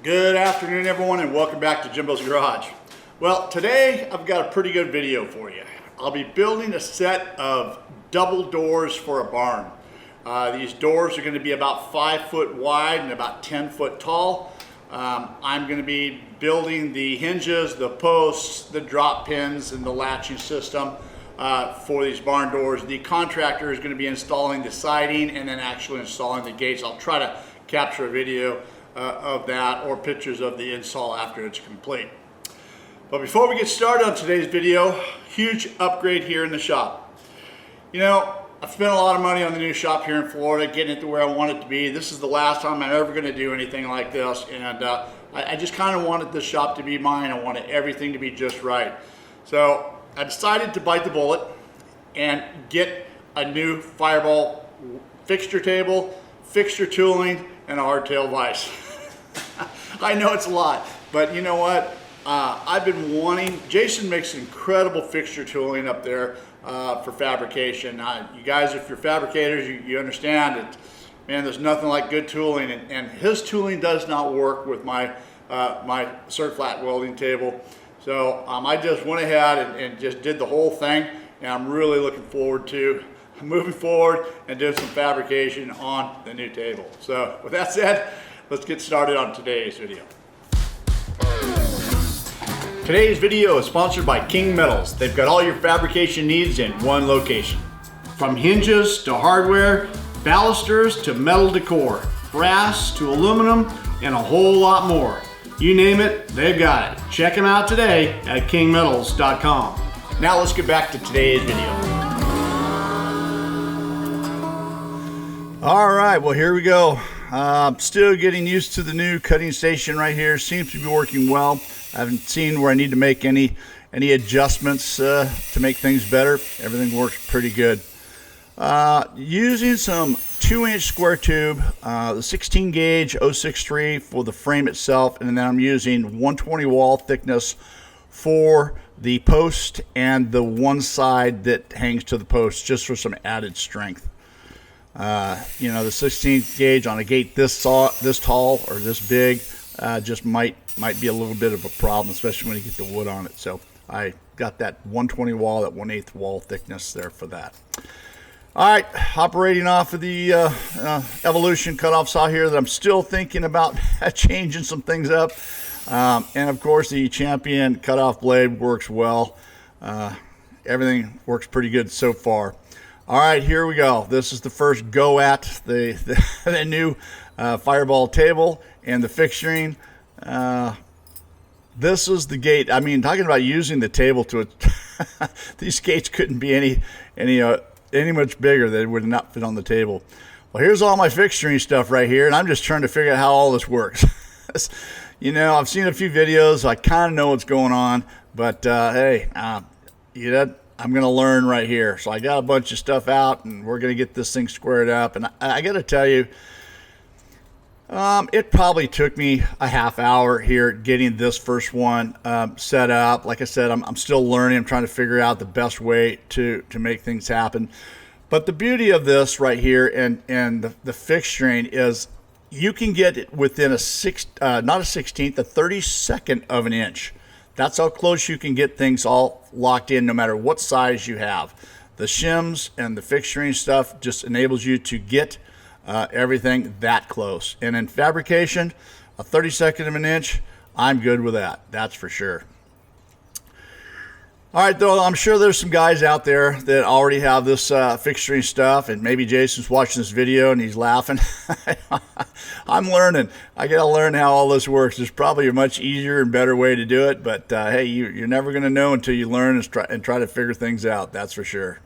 Good afternoon, everyone, and welcome back to Jimbos Garage. Well, today I've got a pretty good video for you. I'll be building a set of double doors for a barn. These doors are going to be about 5 foot wide and about 10 foot tall. I'm going to be building the hinges, the posts, the drop pins, and the latching system for these barn doors. The contractor is going to be installing the siding and then actually installing the gates. I'll try to capture a video of that or pictures of the install after it's complete. But before we get started on today's video, huge upgrade here in the shop. You know, I've spent a lot of money on the new shop here in Florida, getting it to where I want it to be. This is the last time I'm ever going to do anything like this, and I just kind of wanted this shop to be mine. I wanted everything to be just right. So I decided to bite the bullet and get a new Fireball fixture table, fixture tooling, and a hardtail vise. I know it's a lot, but you know what? I've been wanting, Jason makes incredible fixture tooling up there for fabrication. You guys, if you're fabricators, you understand it. Man, there's nothing like good tooling, and his tooling does not work with my my cert flat welding table. So I just went ahead and just did the whole thing, and I'm really looking forward to moving forward and doing some fabrication on the new table. So with that said, let's get started on today's video. Today's video is sponsored by King Metals. They've got all your fabrication needs in one location. From hinges to hardware, balusters to metal decor, brass to aluminum, and a whole lot more. You name it, they've got it. Check them out today at kingmetals.com. Now let's get back to today's video. All right, well, here we go. Still getting used to the new cutting station right here. Seems to be working well. I haven't seen where I need to make any adjustments to make things better. Everything works pretty good. Using some 2-inch square tube, the 16 gauge 063 for the frame itself, and then I'm using 120 wall thickness for the post and the one side that hangs to the post, just for some added strength. You know, the 16 gauge on a gate this tall or this big just might be a little bit of a problem, especially when you get the wood on it. So I got that 120 wall, that 1/8 wall thickness there for that. All right, operating off of the Evolution cutoff saw here that I'm still thinking about changing some things up. And of course the Champion cutoff blade works well. Everything works pretty good so far. All right, here we go. This is the first go at the new Fireball table and the fixturing. This is the gate. I mean, talking about using the table to these gates couldn't be any much bigger. They would not fit on the table. Well, here's all my fixturing stuff right here, and I'm just trying to figure out how all this works. You know, I've seen a few videos, so I kind of know what's going on, but hey, you know, I'm going to learn right here. So I got a bunch of stuff out, and we're going to get this thing squared up. And I got to tell you, it probably took me a half hour here getting this first one set up. Like I said, I'm still learning. I'm trying to figure out the best way to make things happen. But the beauty of this right here and the fixturing is you can get it within not a 16th, a 32nd of an inch. That's how close you can get things all locked in, no matter what size you have. The shims and the fixturing stuff just enables you to get everything that close. And in fabrication, a 32nd of an inch, I'm good with that. That's for sure. All right, though, I'm sure there's some guys out there that already have this fixturing stuff, and maybe Jason's watching this video and he's laughing. I'm learning. I got to learn how all this works. There's probably a much easier and better way to do it, but hey, you're never going to know until you learn and try to figure things out. That's for sure.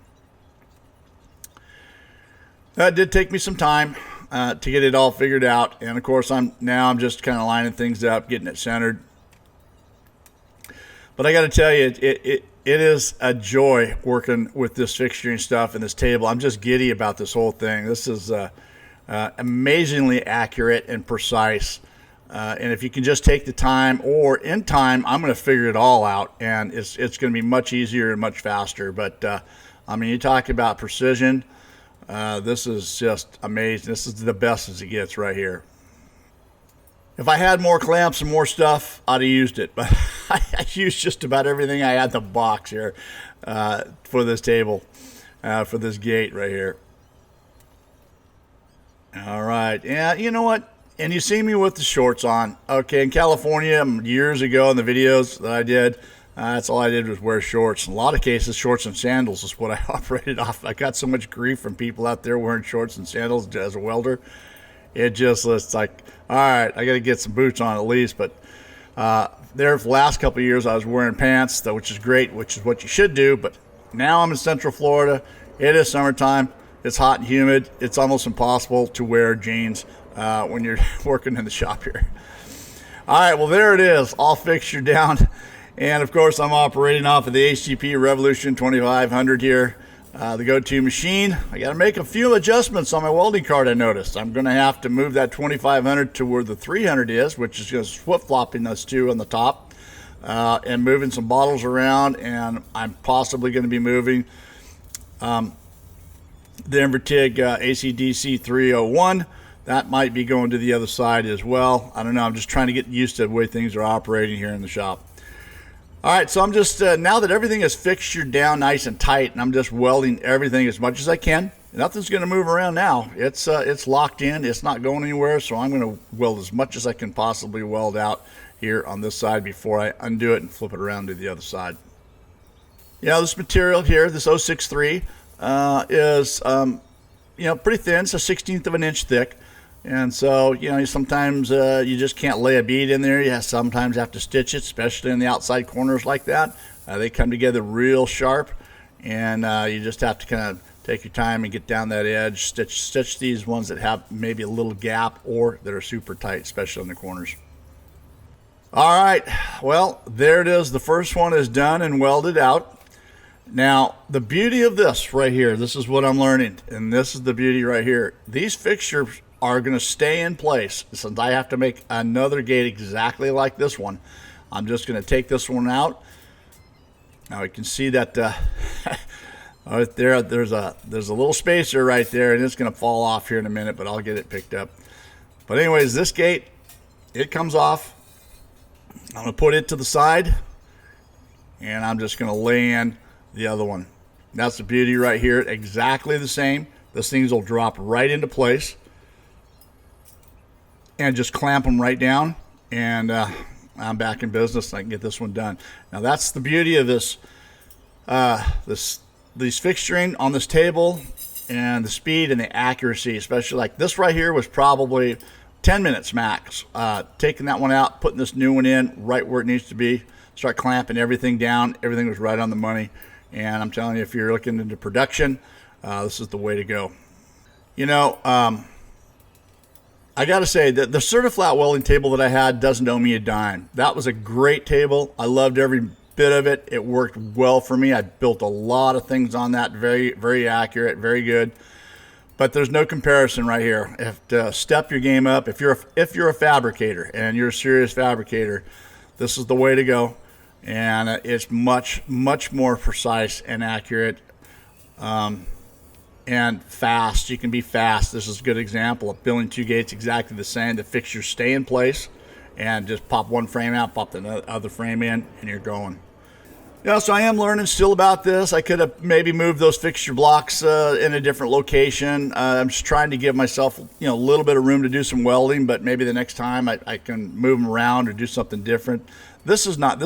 That did take me some time to get it all figured out, and of course I'm just kind of lining things up, getting it centered. But I got to tell you, it is a joy working with this fixturing stuff and this table. I'm just giddy about this whole thing. This is amazingly accurate and precise. And if you can just take the time, or in time, I'm going to figure it all out, and it's going to be much easier and much faster. But I mean, you talk about precision. This is just amazing. This is the best as it gets right here. If I had more clamps and more stuff, I'd have used it. But I used just about everything I had in the box here for this table, for this gate right here. All right. Yeah, you know what? And you see me with the shorts on. Okay, in California, years ago in the videos that I did, that's all I did was wear shorts. In a lot of cases, shorts and sandals is what I operated off. I got so much grief from people out there wearing shorts and sandals as a welder. It just looks like, all right, I got to get some boots on at least. But there for the last couple of years, I was wearing pants, which is great, which is what you should do. But now I'm in Central Florida. It is summertime. It's hot and humid. It's almost impossible to wear jeans when you're working in the shop here. All right, well, there it is, all fixtured down. And, of course, I'm operating off of the HTP Revolution 2500 here. The go-to machine. I got to make a few adjustments on my welding card, I noticed. I'm going to have to move that 2500 to where the 300 is, which is just flip-flopping those two on the top, and moving some bottles around, and I'm possibly going to be moving the Invertig ACDC 301. That might be going to the other side as well. I don't know. I'm just trying to get used to the way things are operating here in the shop. All right, so I'm just, now that everything is fixtured down nice and tight, and I'm just welding everything as much as I can. Nothing's going to move around now. It's locked in. It's not going anywhere, so I'm going to weld as much as I can possibly weld out here on this side before I undo it and flip it around to the other side. Yeah, this material here, this 063, is, pretty thin. It's a 1/16 of an inch thick. And so, sometimes you just can't lay a bead in there. You sometimes have to stitch it, especially in the outside corners like that. They come together real sharp, and you just have to kind of take your time and get down that edge. Stitch these ones that have maybe a little gap or that are super tight, especially in the corners. All right, well, there it is. The first one is done and welded out. Now, the beauty of this right here, this is what I'm learning, and this is the beauty right here. These fixtures are going to stay in place. Since I have to make another gate exactly like this one, I'm just going to take this one out. Now you can see that right there's a little spacer right there, and it's going to fall off here in a minute, but I'll get it picked up. But anyways, this gate, it comes off. I'm going to put it to the side, and I'm just going to lay in the other one. That's the beauty right here. Exactly the same. Those things will drop right into place, and just clamp them right down, and I'm back in business. I can get this one done. Now that's the beauty of this, these fixturing on this table, and the speed and the accuracy, especially like this right here was probably 10 minutes max. Taking that one out, putting this new one in right where it needs to be, start clamping everything down. Everything was right on the money, and I'm telling you, if you're looking into production, this is the way to go. I got to say that the Certiflat welding table that I had doesn't owe me a dime. That was a great table. I loved every bit of it. It worked well for me. I built a lot of things on that. Very, very accurate, very good. But there's no comparison right here. You have to step your game up. If you're a fabricator and you're a serious fabricator, this is the way to go. And it's much, much more precise and accurate. And fast. You can be fast. This is a good example of building two gates exactly the same. The fixtures stay in place, and just pop one frame out, pop the other frame in, and you're going. So I am learning still about this. I could have maybe moved those fixture blocks in a different location. I'm just trying to give myself a little bit of room to do some welding, but maybe the next time I can move them around or do something different. This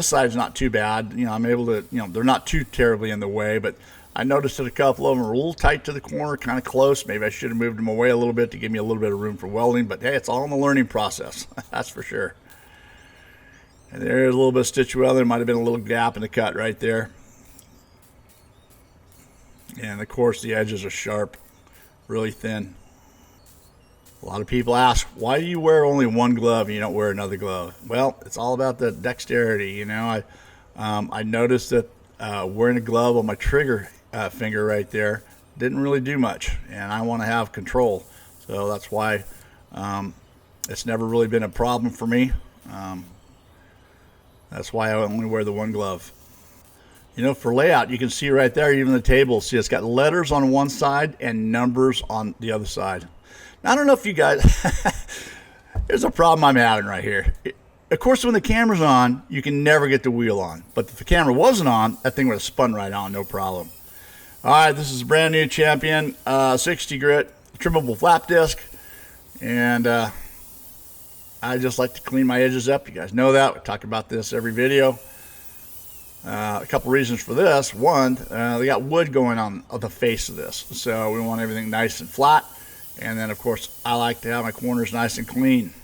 side's not too bad. I'm able to, they're not too terribly in the way, but I noticed that a couple of them are a little tight to the corner, kind of close. Maybe I should have moved them away a little bit to give me a little bit of room for welding, but hey, it's all in the learning process. That's for sure. And there's a little bit of stitch weld. There might have been a little gap in the cut right there. And of course, the edges are sharp, really thin. A lot of people ask, why do you wear only one glove and you don't wear another glove? Well, it's all about the dexterity. I noticed that wearing a glove on my trigger finger right there didn't really do much, and I want to have control, so that's why it's never really been a problem for me. That's why I only wear the one glove. For layout, you can see right there, even the table, see it's got letters on one side and numbers on the other side. Now, I don't know if you guys Here's a problem I'm having right here. Of course, when the camera's on, you can never get the wheel on. But if the camera wasn't on, that thing would have spun right on, no problem. All right, this is a brand new Champion 60 grit trimmable flap disc. And I just like to clean my edges up. You guys know that. We talk about this every video. A couple reasons for this. One, they got wood going on the face of this. So we want everything nice and flat. And then, of course, I like to have my corners nice and clean.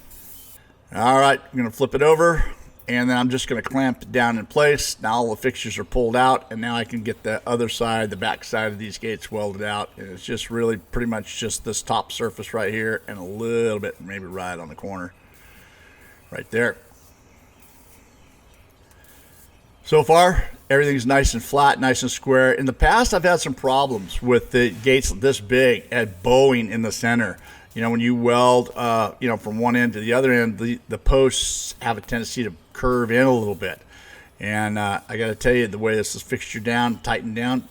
All right, I'm going to flip it over, and then I'm just going to clamp it down in place. Now all the fixtures are pulled out, and now I can get the other side, the back side of these gates welded out. And it's just really pretty much just this top surface right here and a little bit maybe right on the corner right there. So far, everything's nice and flat, nice and square. In the past, I've had some problems with the gates this big and bowing in the center. You know, when you weld, from one end to the other end, the posts have a tendency to curve in a little bit. And I got to tell you, the way this is fixtured down, tightened down,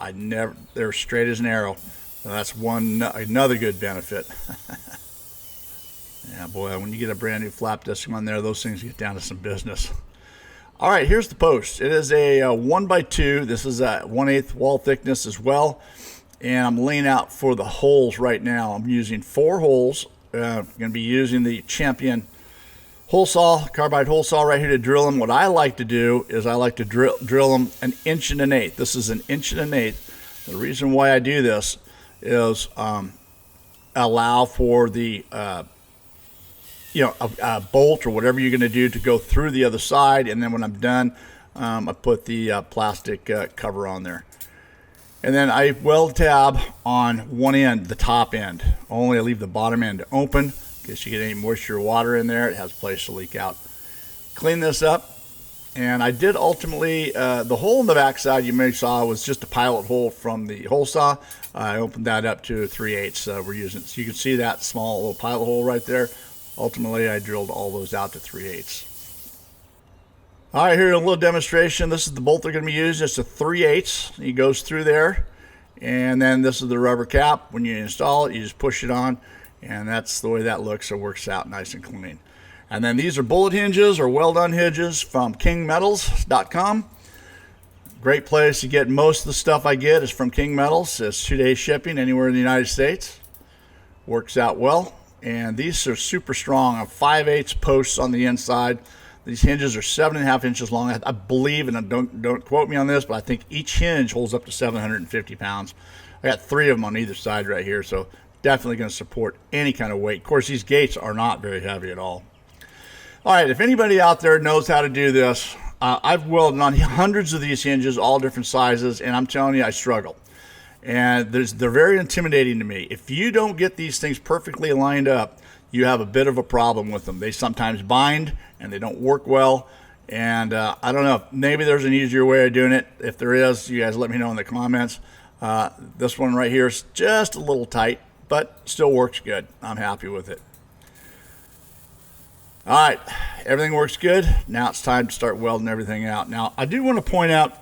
they're straight as an arrow. So that's another good benefit. Yeah, boy, when you get a brand new flap disc on there, those things get down to some business. All right, here's the post. It is a 1x2. This is a 1/8 wall thickness as well. And I'm laying out for the holes right now. I'm using 4 holes. I'm going to be using the Champion hole saw, carbide hole saw right here to drill them. What I like to do is I like to drill them 1 1/8. This is 1 1/8. The reason why I do this is allow for the a bolt or whatever you're going to do to go through the other side, and then when I'm done, I put the plastic cover on there. And then I weld tab on one end, the top end. Only I leave the bottom end open in case you get any moisture or water in there. It has a place to leak out. Clean this up, and I did ultimately, the hole in the back side you may saw was just a pilot hole from the hole saw. I opened that up to 3/8 we're using. So you can see that small little pilot hole right there. Ultimately, I drilled all those out to 3/8. All right, here a little demonstration. This is the bolt they're going to be using. It's a 3/8. It goes through there. And then this is the rubber cap. When you install it, you just push it on. And that's the way that looks. So it works out nice and clean. And then these are bullet hinges or weld-on hinges from kingmetals.com. Great place to get most of the stuff I get is from King Metals. It's 2-day shipping anywhere in the United States. Works out well. And these are super strong. 5/8 posts on the inside. These hinges are 7.5 inches long. I believe, and don't quote me on this, but I think each hinge holds up to 750 pounds. I got 3 of them on either side right here, so definitely going to support any kind of weight. Of course, these gates are not very heavy at all. All right, if anybody out there knows how to do this, I've welded on hundreds of these hinges, all different sizes, and I'm telling you, I struggle. And they're very intimidating to me. If you don't get these things perfectly lined up, you have a bit of a problem with them. They sometimes bind and they don't work well. And I don't know, maybe there's an easier way of doing it. If there is, you guys let me know in the comments. This one right here is just a little tight, but still works good. I'm happy with it. All right, everything works good. Now it's time to start welding everything out. Now, I do want to point out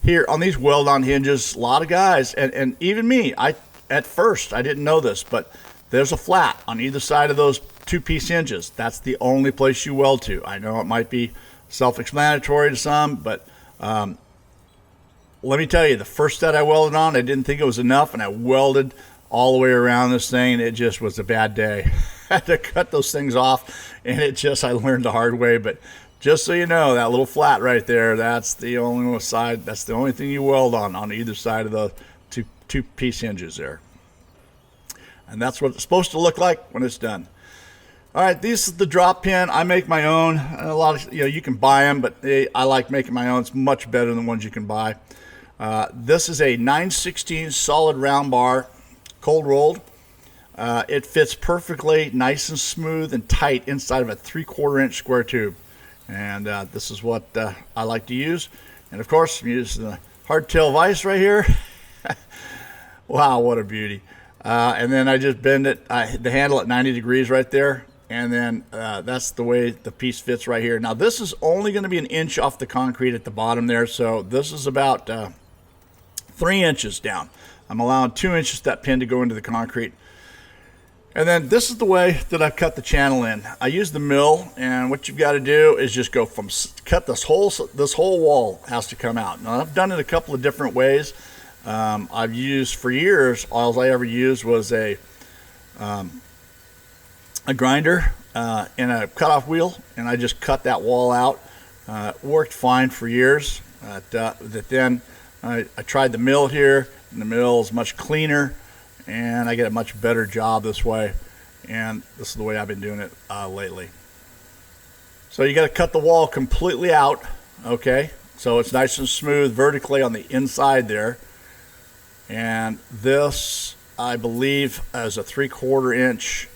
here on these weld-on hinges, a lot of guys, and even me, at first I didn't know this, but there's a flat on either side of those 2-piece hinges. That's the only place you weld to. I know it might be self-explanatory to some, but let me tell you, the first set I welded on, I didn't think it was enough, and I welded all the way around this thing, and it just was a bad day. I had to cut those things off, and I learned the hard way. But just so you know, that little flat right there, that's the only side, that's the only thing you weld on either side of the two-piece hinges there. And that's what it's supposed to look like when it's done. All right, this is the drop pin. I make my own. A lot of, you can buy them, but I like making my own. It's much better than ones you can buy. This is a 9/16 solid round bar, cold rolled. It fits perfectly, nice and smooth and tight inside of a 3/4 inch square tube. And this is what I like to use. And of course, I'm using the hardtail vise right here. Wow, what a beauty. And then I just bend it, the handle at 90 degrees right there. And then that's the way the piece fits right here. Now this is only going to be 1 inch off the concrete at the bottom there. So this is about 3 inches down. I'm allowing 2 inches of that pin to go into the concrete. And then this is the way that I cut the channel in. I use the mill, and what you've got to do is just go from cut this whole wall has to come out. Now I've done it a couple of different ways. I've used for years. All I ever used was a grinder and a cutoff wheel, and I just cut that wall out. It worked fine for years. Then I tried the mill here, and the mill is much cleaner, and I get a much better job this way, and this is the way I've been doing it lately. So you got to cut the wall completely out, okay, so it's nice and smooth vertically on the inside there. And this, I believe, is a 3/4 inch.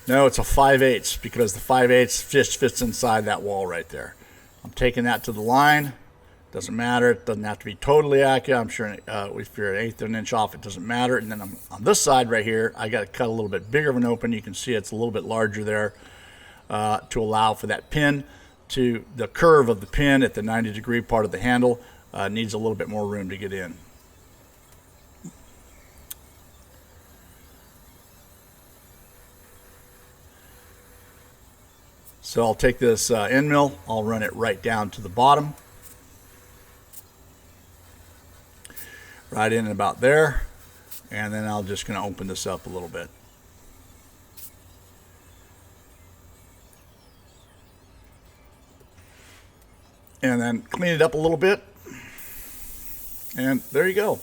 No, it's a 5/8, because the 5/8 just fits inside that wall right there. I'm taking that to the line. Doesn't matter. It doesn't have to be totally accurate. I'm sure if you're 1/8 of an inch off, it doesn't matter. And then on this side right here, I got to cut a little bit bigger of an open. You can see it's a little bit larger there to allow for that pin to the curve of the pin at the 90-degree part of the handle. Needs a little bit more room to get in. So I'll take this end mill, I'll run it right down to the bottom. Right in about there. And then I'm just going to open this up a little bit. And then clean it up a little bit. And there you go.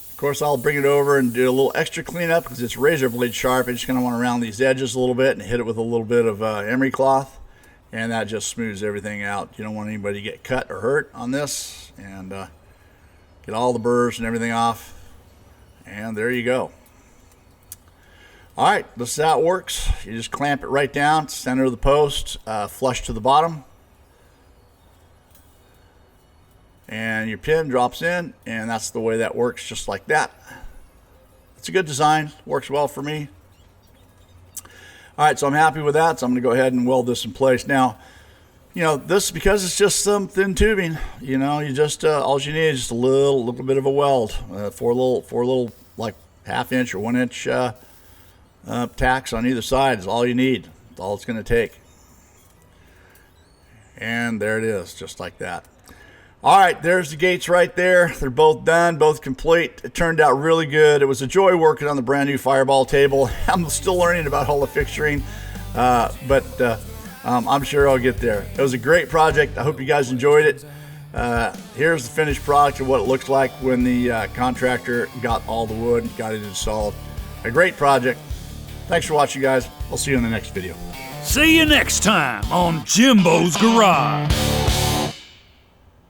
Of course, I'll bring it over and do a little extra cleanup because it's razor blade sharp. I just kind of want to round these edges a little bit and hit it with a little bit of emery cloth, and that just smooths everything out. You don't want anybody to get cut or hurt on this, and get all the burrs and everything off, and there you go. All right, this is how it works. You just clamp it right down, center of the post, flush to the bottom. And your pin drops in, and that's the way that works, just like that. It's a good design, works well for me. All right, so I'm happy with that, so I'm going to go ahead and weld this in place. Now, you know, this, because it's just some thin tubing, you know, you just all you need is just a little bit of a weld, four little like 1/2 inch or 1 inch tacks on either side is all you need. That's all it's going to take. And there it is, just like that. All right, there's the gates right there. They're both done, both complete. It turned out really good. It was a joy working on the brand new Fireball table. I'm still learning about all the fixturing, but I'm sure I'll get there. It was a great project. I hope you guys enjoyed it. Here's the finished product of what it looks like when the contractor got all the wood, got it installed. A great project. Thanks for watching, guys. I'll see you in the next video. See you next time on Jimbo's Garage.